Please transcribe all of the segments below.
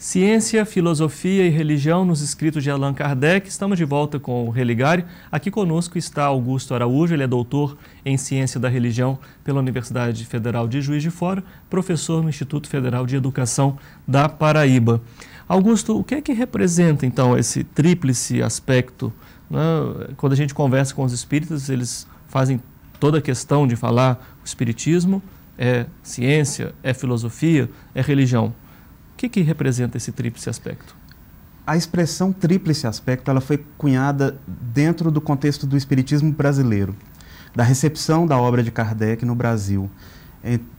Ciência, Filosofia e Religião nos escritos de Allan Kardec. Estamos de volta com o Religare. Aqui conosco está Augusto Araújo, ele é doutor em Ciência da Religião pela Universidade Federal de Juiz de Fora, professor no Instituto Federal de Educação da Paraíba. Augusto, o que é que representa então esse tríplice aspecto, né? Quando a gente conversa com os espíritas, eles fazem toda a questão de falar o espiritismo é ciência, é filosofia, é religião. O que representa esse tríplice aspecto? A expressão tríplice aspecto ela foi cunhada dentro do contexto do espiritismo brasileiro, da recepção da obra de Kardec no Brasil,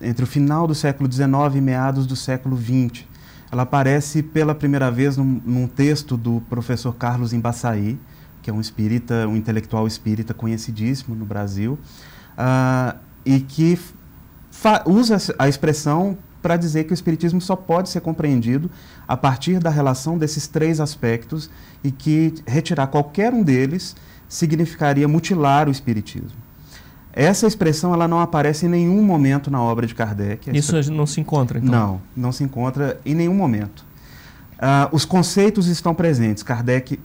entre o final do século XIX e meados do século XX. Ela aparece pela primeira vez num texto do professor Carlos Embaçaí, que é um espírita, um intelectual espírita conhecidíssimo no Brasil, e que usa a expressão para dizer que o espiritismo só pode ser compreendido a partir da relação desses três aspectos e que retirar qualquer um deles significaria mutilar o espiritismo. Essa expressão ela não aparece em nenhum momento na obra de Kardec. Isso não se encontra, então? Não se encontra em nenhum momento. Os conceitos estão presentes. Kardec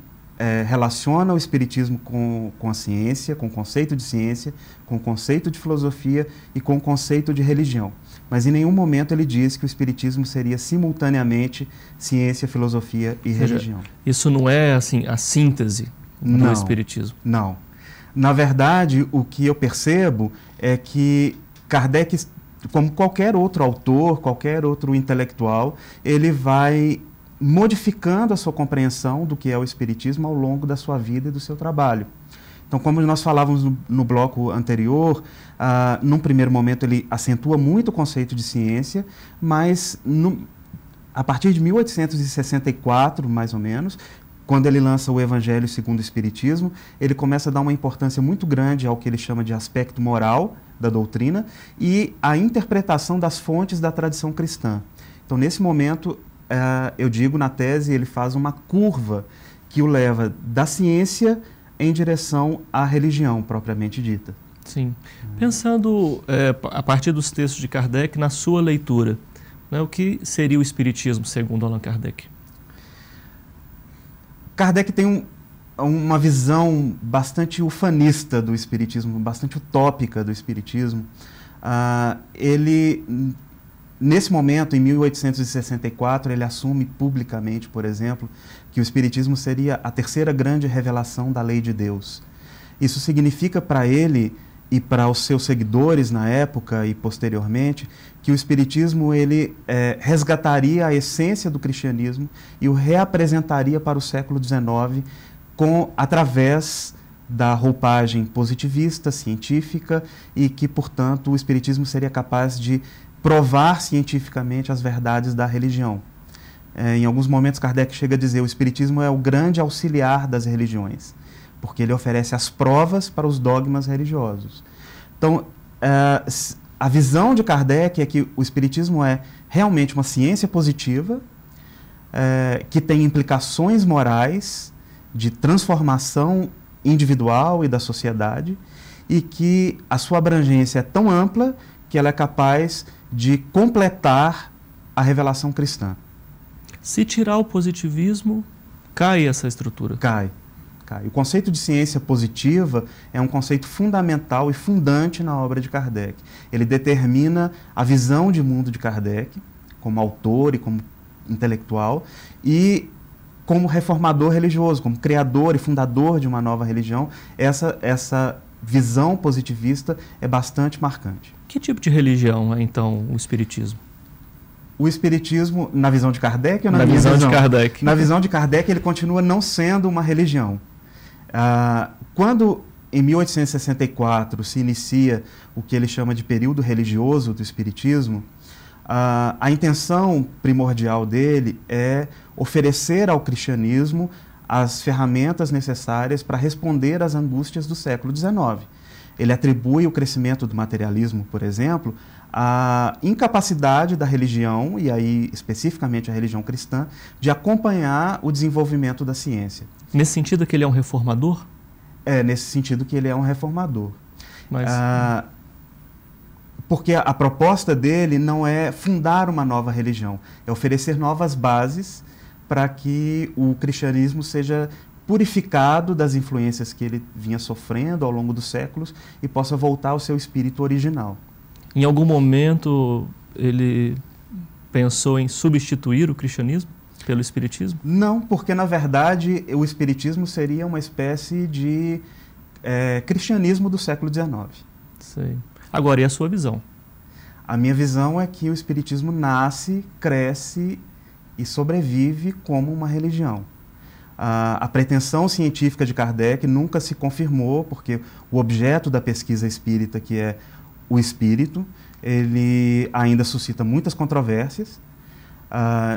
relaciona o espiritismo com a ciência, com o conceito de ciência, com o conceito de filosofia e com o conceito de religião. Mas em nenhum momento ele diz que o espiritismo seria simultaneamente ciência, filosofia e religião. Isso não é assim a síntese do espiritismo? Não. Na verdade, o que eu percebo é que Kardec, como qualquer outro autor, qualquer outro intelectual, ele vai modificando a sua compreensão do que é o espiritismo ao longo da sua vida e do seu trabalho. Então, como nós falávamos no bloco anterior, num primeiro momento ele acentua muito o conceito de ciência, mas a partir de 1864, mais ou menos, quando ele lança o Evangelho segundo o Espiritismo, ele começa a dar uma importância muito grande ao que ele chama de aspecto moral da doutrina e a interpretação das fontes da tradição cristã. Então, nesse momento, eu digo na tese, ele faz uma curva que o leva da ciência em direção à religião propriamente dita. Sim. Pensando a partir dos textos de Kardec, na sua leitura, né, o que seria o espiritismo segundo Allan Kardec? Kardec tem uma visão bastante ufanista do espiritismo, bastante utópica do espiritismo. Nesse momento, em 1864, ele assume publicamente, por exemplo, que o espiritismo seria a terceira grande revelação da lei de Deus. Isso significa para ele e para os seus seguidores na época e posteriormente, que o espiritismo ele resgataria a essência do cristianismo e o reapresentaria para o século XIX através da roupagem positivista, científica, e que, portanto, o espiritismo seria capaz de provar cientificamente as verdades da religião. Em alguns momentos, Kardec chega a dizer que o espiritismo é o grande auxiliar das religiões, porque ele oferece as provas para os dogmas religiosos. Então, a visão de Kardec é que o espiritismo é realmente uma ciência positiva, que tem implicações morais de transformação individual e da sociedade, e que a sua abrangência é tão ampla que ela é capaz de completar a revelação cristã. Se tirar o positivismo, cai essa estrutura? Cai. O conceito de ciência positiva é um conceito fundamental e fundante na obra de Kardec. Ele determina a visão de mundo de Kardec, como autor e como intelectual, e como reformador religioso, como criador e fundador de uma nova religião. Essa visão positivista é bastante marcante. Que tipo de religião é, então, o espiritismo? O espiritismo, na visão de Kardec ou na minha visão? De Kardec. Na visão de Kardec, ele continua não sendo uma religião. Quando, em 1864, se inicia o que ele chama de período religioso do espiritismo, a intenção primordial dele é oferecer ao cristianismo as ferramentas necessárias para responder às angústias do século XIX. Ele atribui o crescimento do materialismo, por exemplo, à incapacidade da religião, e aí especificamente a religião cristã, de acompanhar o desenvolvimento da ciência. Nesse sentido que ele é um reformador? Nesse sentido que ele é um reformador. Mas... porque a proposta dele não é fundar uma nova religião, é oferecer novas bases para que o cristianismo seja purificado das influências que ele vinha sofrendo ao longo dos séculos e possa voltar ao seu espírito original. Em algum momento ele pensou em substituir o cristianismo pelo espiritismo? Não, porque na verdade o espiritismo seria uma espécie de cristianismo do século XIX. Sei. Agora, e a sua visão? A minha visão é que o espiritismo nasce, cresce e sobrevive como uma religião. A pretensão científica de Kardec nunca se confirmou, porque o objeto da pesquisa espírita, que é o espírito, ele ainda suscita muitas controvérsias,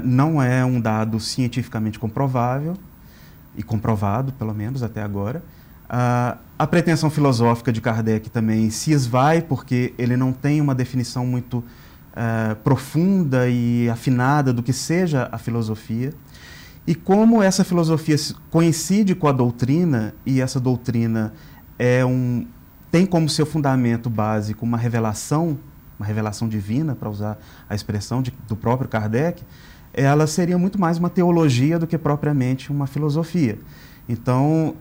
não é um dado cientificamente comprovável, e comprovado, pelo menos até agora. A pretensão filosófica de Kardec também se esvai, porque ele não tem uma definição muito profunda e afinada do que seja a filosofia. E como essa filosofia coincide com a doutrina, e essa doutrina tem como seu fundamento básico uma revelação divina, para usar a expressão do próprio Kardec, ela seria muito mais uma teologia do que propriamente uma filosofia. Então,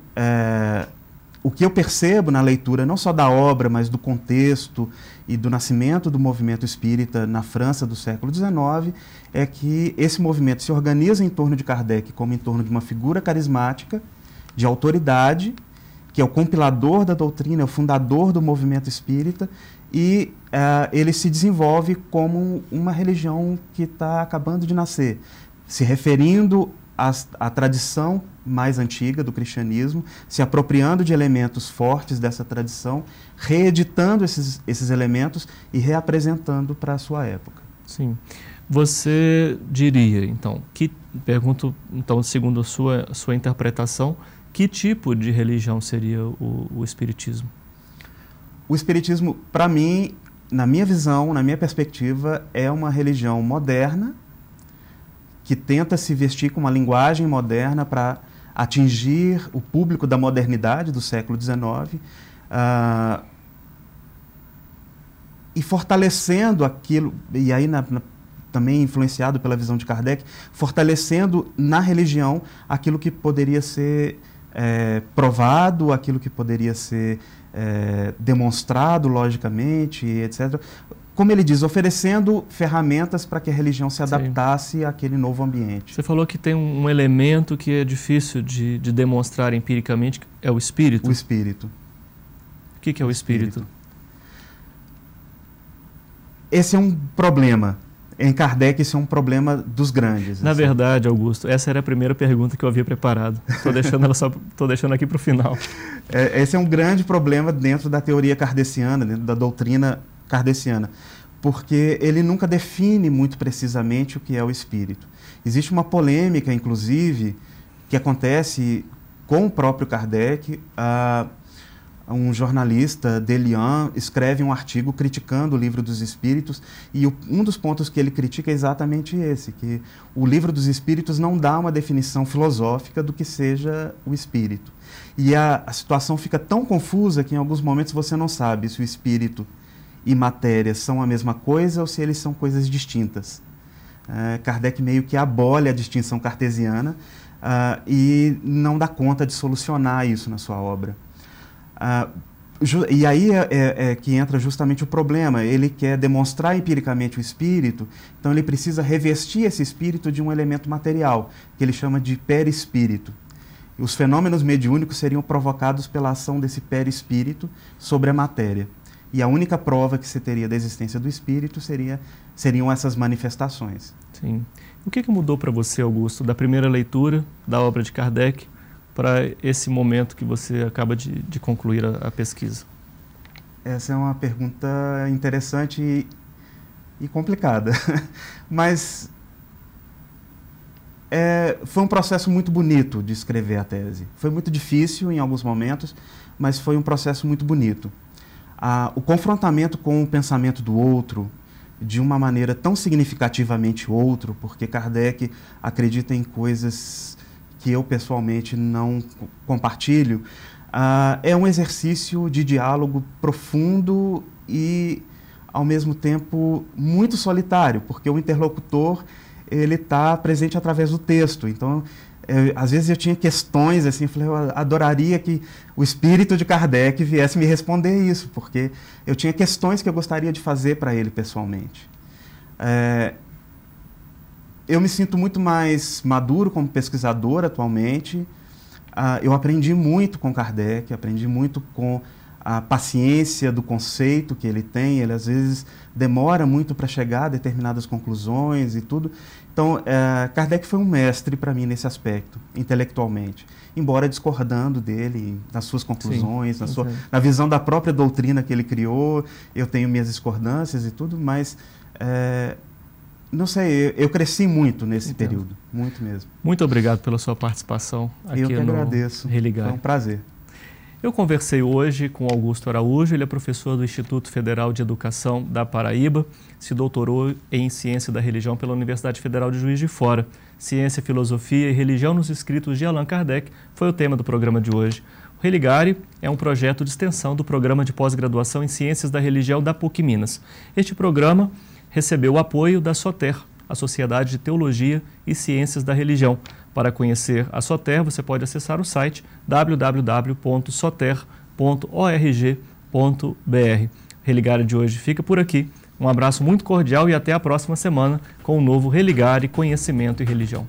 o que eu percebo na leitura, não só da obra, mas do contexto e do nascimento do movimento espírita na França do século XIX, é que esse movimento se organiza em torno de Kardec como em torno de uma figura carismática, de autoridade, que é o compilador da doutrina, é o fundador do movimento espírita, e ele se desenvolve como uma religião que está acabando de nascer, se referindo à tradição mais antiga do cristianismo, se apropriando de elementos fortes dessa tradição, reeditando esses elementos e reapresentando para a sua época. Sim. Você diria, então, pergunto, então, segundo a sua interpretação, que tipo de religião seria o espiritismo? O espiritismo, para mim, na minha visão, na minha perspectiva, é uma religião moderna que tenta se vestir com uma linguagem moderna para atingir o público da modernidade do século XIX, e fortalecendo aquilo, e aí também influenciado pela visão de Kardec, fortalecendo na religião aquilo que poderia ser provado, aquilo que poderia ser demonstrado logicamente, etc. Como ele diz, oferecendo ferramentas para que a religião se adaptasse àquele novo ambiente. Você falou que tem um elemento que é difícil de demonstrar empiricamente, é o espírito? O espírito. O que é o espírito? Esse é um problema. Em Kardec, isso é um problema dos grandes. Na verdade, Augusto, essa era a primeira pergunta que eu havia preparado. Estou deixando aqui para o final. Esse é um grande problema dentro da teoria kardeciana, dentro da doutrina kardeciana, porque ele nunca define muito precisamente o que é o espírito. Existe uma polêmica, inclusive, que acontece com o próprio Kardec. Um jornalista, Delian, escreve um artigo criticando o Livro dos Espíritos, e um dos pontos que ele critica é exatamente esse, que o Livro dos Espíritos não dá uma definição filosófica do que seja o espírito. E a situação fica tão confusa que em alguns momentos você não sabe se o espírito e matéria são a mesma coisa ou se eles são coisas distintas. Kardec meio que abole a distinção cartesiana e não dá conta de solucionar isso na sua obra. E aí é que entra justamente o problema. Ele quer demonstrar empiricamente o espírito, então ele precisa revestir esse espírito de um elemento material, que ele chama de perispírito. Os fenômenos mediúnicos seriam provocados pela ação desse perispírito sobre a matéria. E a única prova que se teria da existência do espírito seriam essas manifestações. Sim. O que mudou para você, Augusto, da primeira leitura da obra de Kardec para esse momento que você acaba de concluir a pesquisa? Essa é uma pergunta interessante e complicada, mas foi um processo muito bonito de escrever a tese. Foi muito difícil em alguns momentos, mas foi um processo muito bonito. O confrontamento com o pensamento do outro, de uma maneira tão significativamente outro, porque Kardec acredita em coisas que eu pessoalmente não compartilho, é um exercício de diálogo profundo e ao mesmo tempo muito solitário, porque o interlocutor ele está presente através do texto. Então, às vezes eu tinha questões assim, eu falei, eu adoraria que o espírito de Kardec viesse me responder isso, porque eu tinha questões que eu gostaria de fazer para ele pessoalmente. Eu me sinto muito mais maduro como pesquisador atualmente. Eu aprendi muito com Kardec, aprendi muito com a paciência do conceito que ele tem. Ele às vezes demora muito para chegar a determinadas conclusões e tudo. Então, Kardec foi um mestre para mim nesse aspecto, intelectualmente, embora discordando dele nas suas conclusões, sim, na visão da própria doutrina que ele criou. Eu tenho minhas discordâncias e tudo, mas não sei, eu cresci muito nesse período, muito mesmo. Muito obrigado pela sua participação aqui no Eu que agradeço, Religare. Foi um prazer. Eu conversei hoje com Augusto Araújo, ele é professor do Instituto Federal de Educação da Paraíba, se doutorou em Ciência da Religião pela Universidade Federal de Juiz de Fora. Ciência, Filosofia e Religião nos Escritos de Allan Kardec foi o tema do programa de hoje. O Religare é um projeto de extensão do Programa de Pós-Graduação em Ciências da Religião da PUC Minas. Este programa recebeu o apoio da SOTER, a Sociedade de Teologia e Ciências da Religião. Para conhecer a SOTER, você pode acessar o site www.soter.org.br. Religare de hoje fica por aqui. Um abraço muito cordial e até a próxima semana com o novo Religare Conhecimento e Religião.